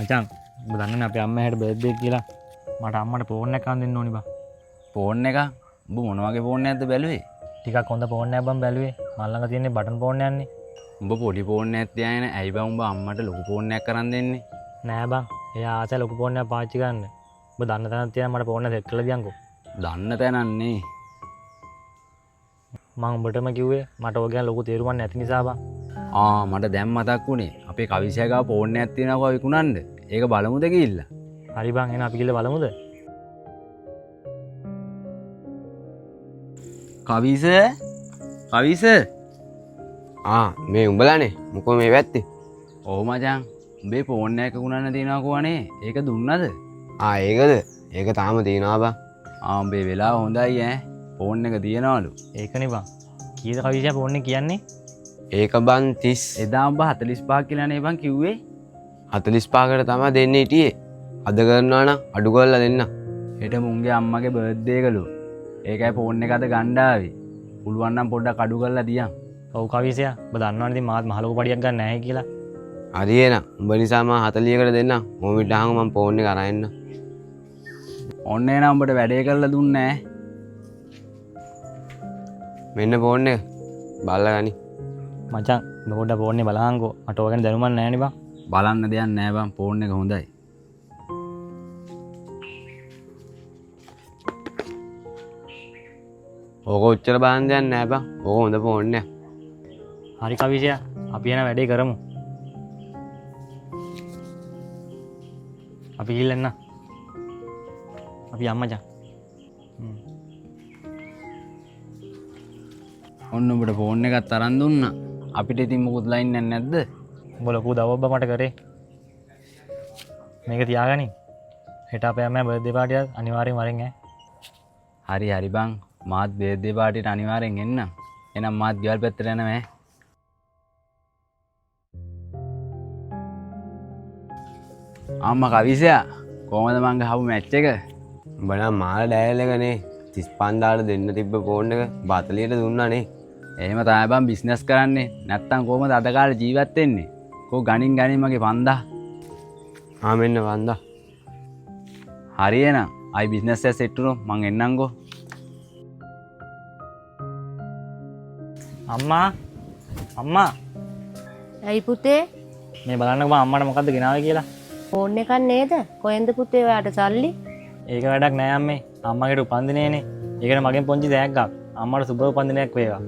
මචං ඔබ දන්නවනේ අපේ අම්මා හැට බර්ත්ඩේ කියලා මට අම්මට ෆෝන් එකක් ගන්න දෙන්න ඕනි බං. ෆෝන් එක උඹ මොන වගේ ෆෝන් එකක්ද බැලුවේ? ටිකක් හොඳ ෆෝන් එකක් බං බැලුවේ. මල් ළඟ තියෙන්නේ බටන් ෆෝන් එකක්නේ. උඹ පොඩි ෆෝන් එකක් තියාගෙන ඇයි බං උඹ අම්මට ලොකු ෆෝන් එකක් කරන් දෙන්නේ? නෑ බං. එයා ආසයි ලොකු ෆෝන් එකක් පාවිච්චි කරන්න. ඔබ දන්න තැනක් තියන මට ෆෝන් එක සෙට් කරලා දියන්කෝ. දන්න තැනන්නේ. මං උඹටම කිව්වේ මට ඔය ගැන ලොකු තේරුමක් නැති නිසා බං. මට දැන් මතක් වුණේ අපේ කවිසයා ගාව ෆෝන් එකක් තියෙනවා විකුණන්න. ඒක බලමුද ගිහිල්ලා? හරි බං එහෙනම් අපි ගිහලා බලමුද? කවිස මේ උඹලානේ මොකෝ මේ වැත්තේ? ඔව් මචං උඹේ ෆෝන් එක විකුණන්න තියෙනවා කෝනේ. ඒක දුන්නද? ඒකද? ඒක තාම තියෙනවා බං. උඹේ වෙලාව හොඳයි ඈ. ෆෝන් එක තියෙනවලු. ඒකනේ බං. කීයද කවිෂයා ෆෝන් එක කියන්නේ? ඒක බං 30. එදා උඹ 45 කියලා නේ බං කිව්වේ. 45කට තමයි දෙන්න හිටියේ. අද කරනවා නම් අඩු කරලා දෙන්න. හෙට මුන්ගේ අම්මගේ බර්ත්ඩේ එකලු. ඒකයි ෆෝන් එක අද ගන්න ආවේ. පුළුවන් නම් පොඩ්ඩක් අඩු කරලා දියන්. ඔව් කවිෂයා ඔබ දන්නවනේ ඉතින් මාත් මහලොකු පඩියක් ගන්න නැහැ කියලා. හරි එහෙනම් උඹ නිසා මම 40කට දෙන්නම්. මොමිට අහම මම ෆෝන් එක අරන් එන්න. ඔන්න එනම් උඹට වැඩේ කරලා දුන්නේ නැහැ. මෙන්න ෆෝන් එක. බලලා ගනි. මචං ඔබ පොඩ්ඩක් ෆෝන් එක බලහන්කෝ. මට ඔය ගැන දැනුමක් නැහැ නේ බං. බලන්න දෙයක් නැහැ බං. ෆෝන් එක හොඳයි. ඕක උච්චර බලන්න දෙයක් නැහැ බං. ඕක හොඳ ෆෝන් එකක්. හරි කවිෂයා අපි එන වැඩේ කරමු. අපි ගිහින් එන්න. අපි අම්මචං. ඔන්න උඹට ෆෝන් එකක් තරන් දුන්නා. අපිට ඉතින් මොකුත් ලයින් එකක් නැද්ද? උඹ ලොකු දවබ්බ මට කරේ. මේක තියාගනි. හෙට අපේ අම්මගේ බර්ත්ඩේ පාටිය අනිවාර්යෙන් වරෙන් ඈ. හරි බං. මාත් බර්ත්ඩේ පාටියට අනිවාර්යෙන් එන්නම්. එහෙනම් මාත් ගෙවල් පැත්තට යනවා ඈ. අම්මා කවිසයා කොහමද මං ගහපු මැච් එක? උඹ නම් මාළ ඩයල් එකනේ 35000ට දෙන්න තිබ්බ ෆෝන් එක 40ට දුන්නානේ. එහෙම තමයි බං බිස්නස් කරන්නේ. නැත්තම් කොහමද අද කාලේ ජීවත් වෙන්නේ? කෝ ගණින් මගේ 5000. මෙන්න වන්දා. හරි එහෙනම් අයි බිස්නස් එක සෙට් වුණොත් මං එන්නම්කෝ. අම්මා ඇයි පුතේ මේ බලන්නකෝ මම අම්මට මොකද්ද ගෙනාවේ කියලා. ෆෝන් එකක් නේද? කොහෙන්ද පුතේ ඔයාට සල්ලි? ඒක වැඩක් නෑ අම්මේ. අම්මගේ උපන්දිනේනේ. ඒකට මගෙන් පොන්චි දෑග්ගක්. අම්මට සුබ උපන්දිනයක් වේවා.